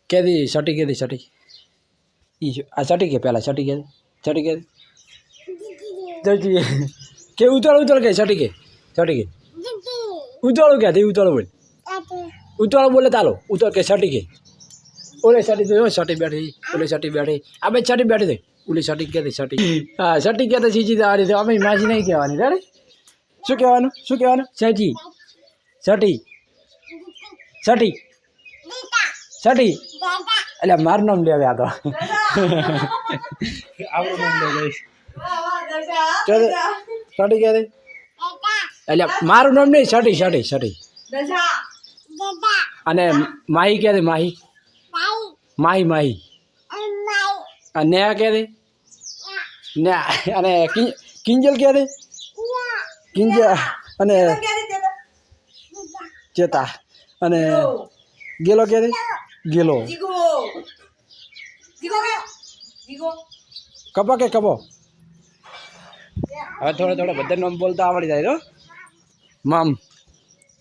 कह दी सटी आ सटी के पहला सटी के के उताड़ के सटी के उताड़ो क्या थी उताड़ो बोले तालो उतर के सटी के ओले सटी तो सटी बैठी ओले सटी बैठी अबे सटी बैठी दे ओले सटी के सटी हाँ सटी के सीजी आ रही थी अमे माजी नहीं कहवानी रेडी शू कहवानु सची सटी सटी सटी એટલે મારું નામ લેવે આ તો આપણું નામ લે ગઈશ સટી કે એટલે મારું નામ નહીં સટી અને માહી કે માહી ને કે ને અને કિંજલ કે કિંજલ અને ચેતા અને ગેલો કે ગેલો કપો કે કપો હવે થોડા બધા નામ બોલતા આવડી જાય તો મામ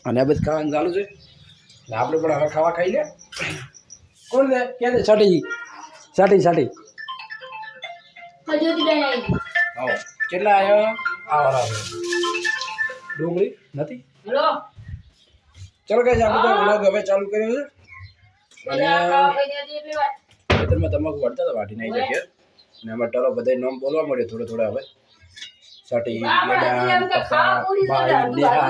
અને આ બધું ખાવાનું ચાલુ છે આપણે પણ હવે ખાવા ખાઈ લે કોણ લે કે સટી આવો કેટલા આવ્યો આવો ડુંગળી નથી ચલો ગાઈસ આપણે તો વ્લોગ હવે ચાલુ કર્યો છે અને ખેતરમાં તમાકુ વળતા હતા વાટી નહીં જગ્યા અને આમાં ટરો બધા નામ બોલવા મળ્યો થોડા હવે સટી લેડા પપ્પા ભાઈ નેહા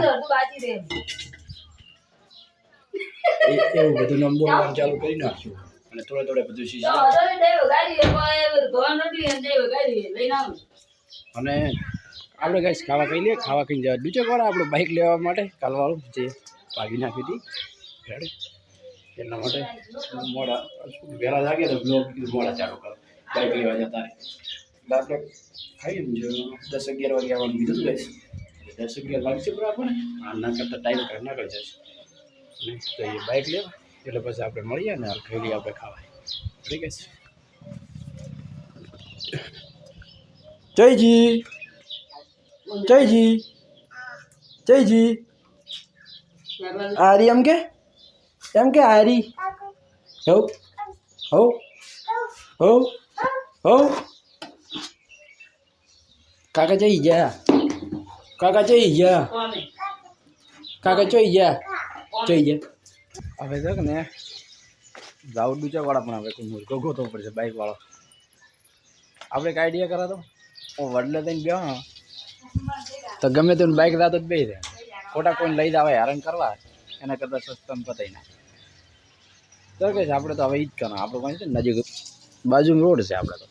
એવું બધું નામ બોલવાનું ચાલુ કરી નાખ્યું અને થોડે બધું શીખી અને આપણે ગાઈસ ખાવા ખાઈ લઈએ ખાવા ખાઈને જવા બીજો વાર આપણે બાઇક લેવા માટે કાલવાળું જે ભાગી નાખી હતી રેડી એના માટે મોડા વહેલા જાગે તો બ્લોગ મોડા ચાલુ કરો બાઇક લેવા જતા આપણે ખાઈને જો 10-11 વાગે આવવાનું કીધું ગાઈસ 10-11 વાગશે બરાબર ને ના કરતા ટાઈમ ના કરી જશે અને તો એ બાઇક લેવા એટલે પછી આપણે મળીએ ને ખાઈ લઈએ આપણે ખાવા ઠીક છે જયજી આરી એમ કે આરી હો કાકા જઈ ગયા હવે તો ને જાવ ડૂચાવાળા પણ હવે કોઈ મુર્ગો ગોતો પડશે બાઇક વાળો આપણે એક આઈડિયા કરા તો હું વડલે થઈને ગયો તો ગમે તે બાઇક રાતો જ બે દે ખોટા કોઈને લઈ જ આવે હેરાન કરવા એના કરતાં સસ્તા પતાવી નાખે તો કે આપણે તો હવે ઈ જ કરવાનું આપણે કોઈ છે નજીક બાજુમાં રોડ છે આપણે તો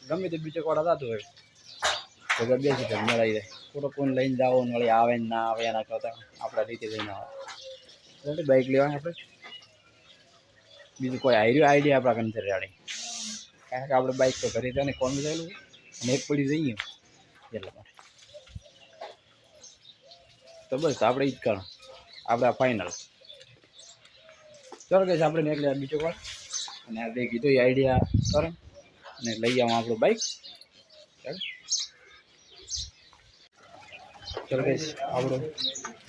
ગમે તે બીચકવાળા થતું હોય તો બેસી જાય મળાઈ જાય ખોટો કોઈને લઈને જાઓ વળી આવે ને ના આવે એના કરતાં આપણા રીતે લઈને આવે બાઇક લેવાની આપણે બીજું કોઈ આઈડિયા આપણા કંઈ રેડી કારણ કે આપણે બાઇક તો ઘરે ત્યાં કોણ થયેલું અને એક પડી જઈએ એટલા માટે તો બસ આપણે ઈ જ કરો આપણે ફાઇનલ ચાલો કહીશ આપણે નીકળ્યા બીજો વાર અને આપણે કીધું એ આઈડિયા કરો અને લઈ આવું આપણું બાઇક ચાલો કહીશ આપણું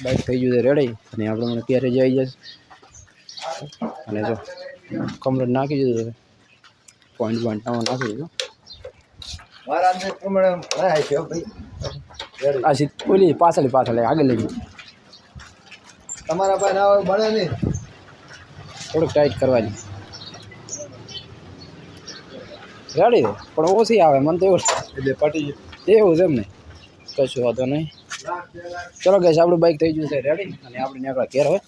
બાઇક થઈ ગયું છે રેડી અને આપણે મને ક્યારે જઈ જશે અને જો કમ્પ્લેટ નાખી દીધું પોઈન્ટ નાખી દીધું આ ઓલી પાછળ આગળ લઈ ગયું તમારા પાસે ના બને નહીં થોડુંક ટાઈટ કરવાની રેડી પણ ઓછી આવે મને તો એવું એટલે પટી એવું છે એમને કશું વાંધો નહીં ચલો ગઈશ આપણું બાઇક થઈ ગયું છે રેડી અને આપણે નીકળ્યા ઘેર હોય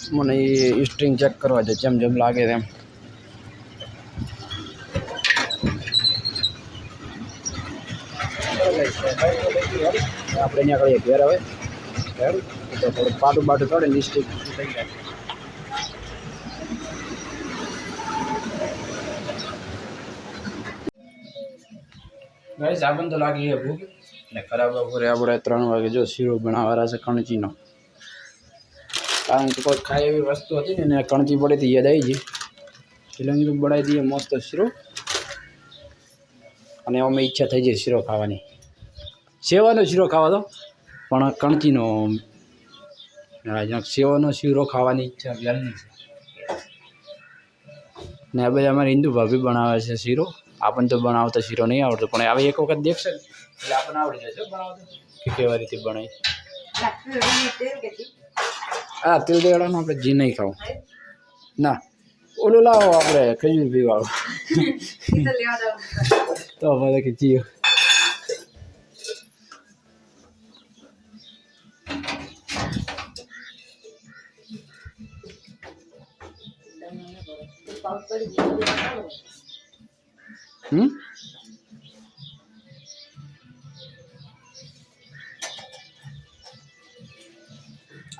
મને એ સ્ટ્રિંગ ચેક કરવા છે જેમ લાગે તેમ આપણે નીકળીએ ઘેર હવે તો થોડું પાટું ચડે ને સ્ટિક થઈ જાય ગાઈસ આપણ તો લાગી ભૂખ અને ખરાબ બપોરે આપણે 3 વાગે જો શીરો બનાવવાના છે કણચીનો. કારણ કે કોઈ ખાય એવી વસ્તુ હતી ને એને કણચી પડે તો યાદ આવી ગઈ એટલે અમે બનાવી દઈએ મસ્ત શીરો. અને અમે ઈચ્છા થઈ જાય શીરો ખાવાની, સેવાનો શીરો ખાવા તો પણ કણચીનો સેવાનો શીરો ખાવાની ઈચ્છા વ્યાલની છે. ને આ બધા અમારી હિન્દુ ભાભી બનાવે છે શીરો. આપણને તો બનાવતા શીરો નહીં આવડતો, પણ હવે એક વખત દેખશે ને એટલે આપણને આવડી જશે બનાવતો કે કેવા રીતે બનાવી. હા તેલ દેવાળાનું આપણે જી નહીં ખાવું ના, ઓલું લાવો આપણે ખજૂર પીવાળું તો બધા કે જીઓ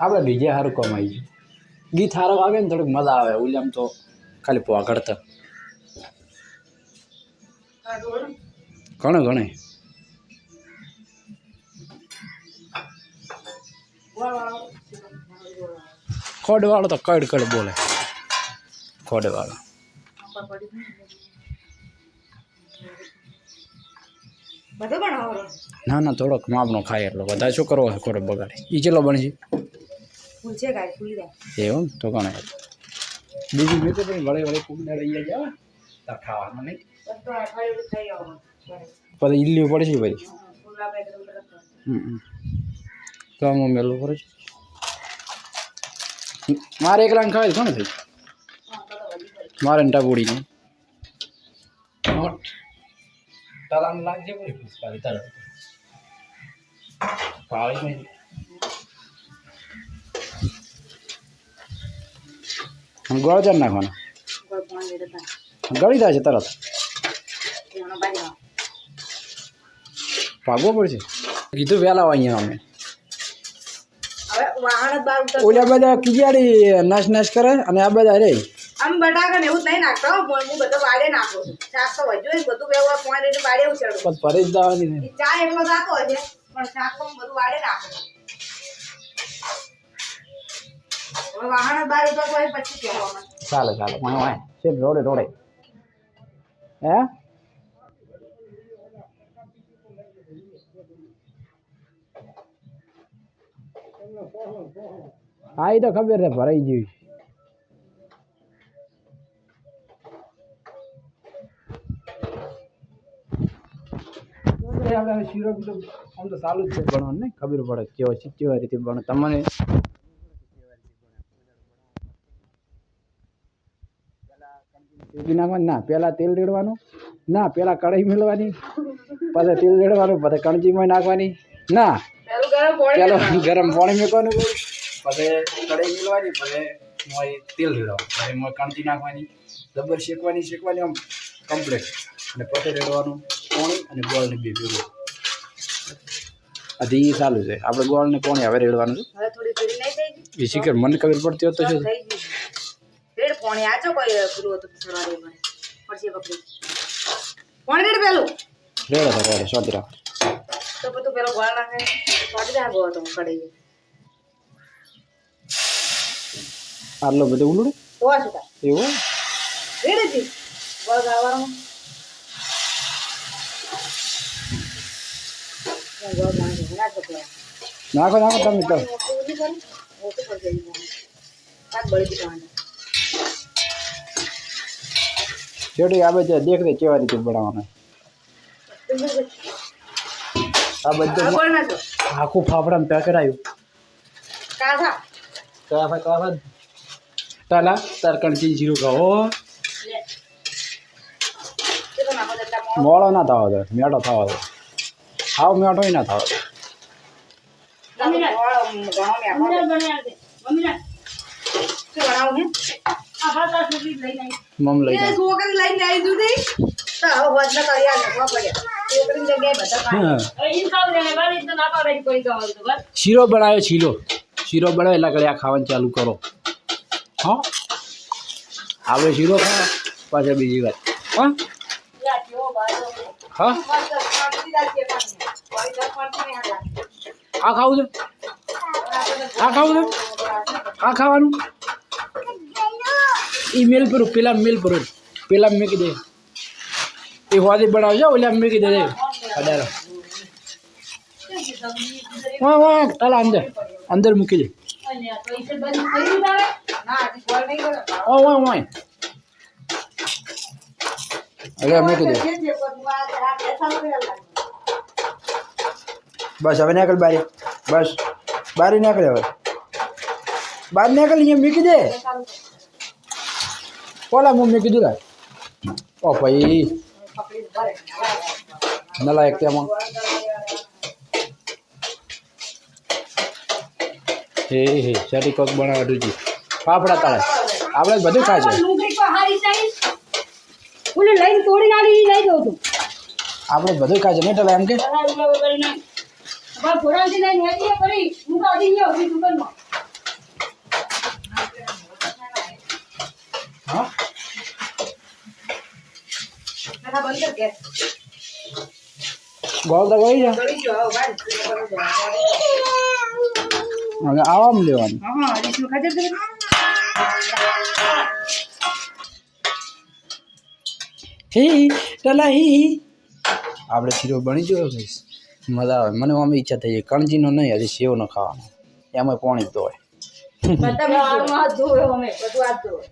આપણે ડીજે સારું કમાઈ ગયું. ગીત સારું આવે ને થોડીક મજા આવે. ઉલ્યામ તો ખાલી પોકડતા ઘણે ઘણે ખોડવાળો તો કડ કડ બોલે. ખોડવાળો ના ના થોડોક માપનો ખાય એટલો. બધા શું કરવો છે ખોટો બગાડે. એ ચેલો બનશે એવું તો કોને બીજું મેં તો પણ વળે વળે કુંડે લઈ જાય ખાવાનું નહીં પછી ઈલ્લી પડશે ભાઈ. તો આમાં મેલું પડે છે. મારે એકલાને ખાય કોને થઈ મારે ને ટાબુડીને તારાને લાગશે ભાઈ તારા પાળી નહીં. ગોળ ચાર નાખવાનો ગળી જાય છે તરત ભાગવો પડશે. કીધું વહેલા અહીંયા અમે ઓલા બધા કિજાડી નાશ નાશ કરે અને આ બધા રે આમ બટાકા ને એવું નહીં નાખતો હું બધું વાડે નાખું છું. શાક તો વધુ બધું બેવા પોઈન્ટ એટલે વાડે ઉછળું પણ પરેશ દાવાની ને ચા એટલો જાતો હશે પણ શાક તો બધું વાડે નાખું. હવે વાહન બાર તો કોઈ પછી કહેવામાં ચાલે ચાલે વાય વાય છે રોડે રોડે હે હા એ તો ખબર છે ભરાઈ ગયું. શીરો આમ તો ચાલુ જ છે ભણવાનું ને ખબર પડે કેવો કેવા રીતે ભણે તમને. ના પેલા તેલ રેડવાનું ના પેલા કઢાઈ મેળવાની પછી તેલ રેડવાનું પછી કણજીમાં નાખવાની ના પેલો ગરમ પાણી મેકવાનું પછી કઢાઈ મેળવાની પછી તેલ રેડવાનું પછી કણજી નાખવાની જબર શેકવાની આમ કમ્પ્લીટ અને પછી રેડવાનું પાણી અને ગોળને બે ભેગું. હજી ચાલુ છે આપણે ગોળને પાણી હવે રેડવાનું છે. એ શીખર મને ખબર પડતી હોત તો શું રેડ પાણી આચો કોઈ પૂરું હતું સવારે મને પડશે પકડી પાણી રેડ પેલું રેડો સોતી રાખ તો બધું પેલો ગોળ નાખે સોટી રાખો તો કડી આટલો બધો ઉલડે તો શું થાય એવું રેડ જી ગોળ ગાળવાનું ગોળ નાખો નાખો તમે તો છેડી આ બધે દેખ દે કેવા રીતે બનાવવાના. આ બધું આખું ફાફડામાં પેક કરાયું કાઢા તાલા તાર કણચી જીરું ખાઓ મોળો ના થવા દે મેઠો થવા દે હાવ મેઠો ના થવા દે. મમ લઈ જાય છોકરી લઈને આવી દીધી તો હવે વધને કર્યા નાખવા પડ્યા છોકરીની જગ્યાએ બધા શીરો બનાવ્યો શીરો બનાવે એટલે કડે ખાવાનું ચાલુ કરો. હા આપણે શીરો ખાવા પાછળ બીજી વાત હા આ ખાવું છે આ ખાવું છે આ ખાવાનું એ મેલ પર પેલા મૂકી દે એ હોદી બનાવજો ઓલા મૂકી દે અડારો વાહ તાલા અંદર મૂકી દે વાહ અરે મૂકી દે બસ હવે નીકળ બારી બસ બારી નીકળ હવે બહાર નીકળ અહીંયા મૂકી દે ઓલા હું મૂકી દીધા ઓ ભાઈ નલાયક તેમાં હે શેટી કોક બનાવે રુચિ ફાફડા તાળે આપણે બધું ખાય છે લઈને તોડી નાખી લઈ દઉં છું આપણે બધું ખાય છે નહીં ટલા એમ કે ફોડાથી લઈને હેડીએ કરી હું કાઢી ગયો હતી દુકાનમાં હા ના બંધ કર કે ગોળ તો ગઈ છે કરી જો આવ ભાઈ હવે આવામ લેવાનું હા રીસનું ખાજે તો હી ટલા હી આપણે શીરો બની ગયો છે મજા આવે મને આમ ઈચ્છા થઈ જાય કણજીનો નહીં હજી સેવનો ખાવાનો એમાં પાણી તો હોય બધા હાથ ધોવે અમે બધું હાથ ધોવે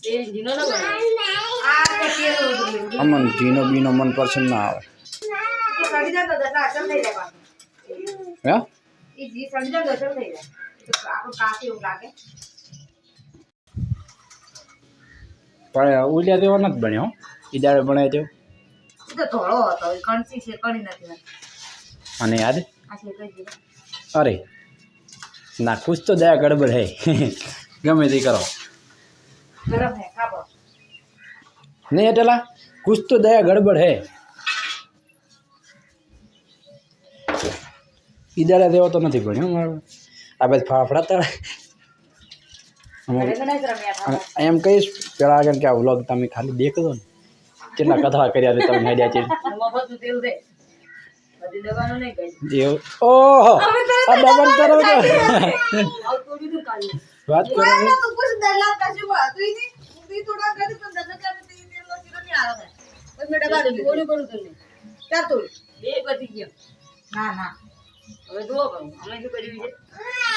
એ જીનો ન બને આ કે કેરો અમન જીનો બીનો મન પસંદ ના આવે તો સડી જાય તો દસા અસર થઈ જાય પાછું હે એ જી સડી જાય તો અસર થઈ જાય તો આપણું કાફી એવું લાગે પણ ઉલ્યા તેવો નથી બન્યો ઈ દાડે બનાવ્યો તેવો એ તો ધોળો હતો એ કણસી છે કણી નથી અને યાદ આ છે કઈ દીધો અરે ના કુછ તો દયા ગડબડ હે ગમે તે કરો ગરમ હે ખાબો નહીં એટલા કુછ તો દયા ગડબડ હે ઈ દાડે તેવો તો નથી બન્યો મારો આ બધા ફાફડા તળે ઘરે બનાવી રમ્યા અને એમ કહીશ પેલા આગળ કે આ વ્લોગ તમે ખાલી દેખો ને કેટલા કથા કર્યા છે તમે હેડ્યા છે મફત તેલ દે બધી દવાનો નહીં કઈ એવું ઓહો આ ડબલ કરો તો આવ તોડી દઉં કાલે વાત કરો તો કુછ દલાલ કાશે બાત हुई नहीं ती थोड़ा कर तो दस का ती तेल लो जीरो नहीं आ रहा है बस मैं डबा दूंगी बोलो बोलो तुमने क्या तोड़ બે બધી ગયો ના ના હવે દો કરું અમે શું કર્યું છે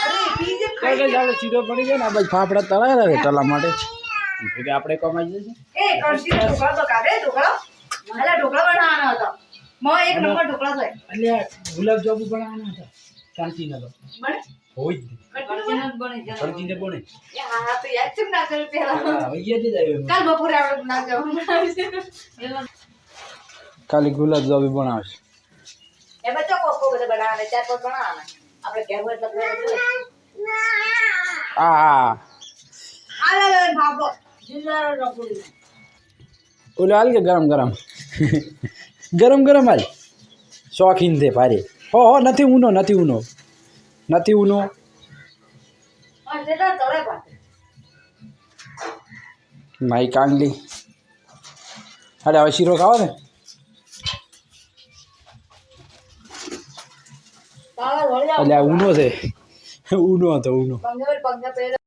અરે પીજે કઈ જાડે સીધો પડી જાય ને આ બાજુ ફાફડા તળાયા રહે ટલા માટે કે આપણે કમાઈ જશે એ કણસી નો ઢોકળા તો કાઢે ઢોકળા મારા ઢોકળા બનાવવાનો હતો મો એક નંબર ઢોકળા થાય એટલે ગુલાબ જાંબુ બનાવવાના હતા કાંચીના તો બને હોય જ કણસી નો બને છે કાંચીને બને એ હા તો યાદ છે ના કર્યું પેલા હા વૈયા જ આવ્યો કાલ બપોરે આપણે ના જવાનું ખાલી ગુલાબ જાંબુ બનાવશે એ બચ્ચો કોકો બધે બનાવવાના ચાર પાંચ બનાવવાના આપણે ઘેર હોય એટલે આ આલે ભાગો જિલ્લા રખોડી ઓલે હાલ કે ગરમ ગરમ ગરમ ગરમ હાલ શોખીન છે ભારે હો નથી ઊનો હા જેટલા તળે પાતે માઈ કાંગલી અરે હવે શીરો ખાવો ને તાળા વળ્યા એટલે આ ઊનો છે ઊનો હતો ઊનો પંગર પંગર પહેલા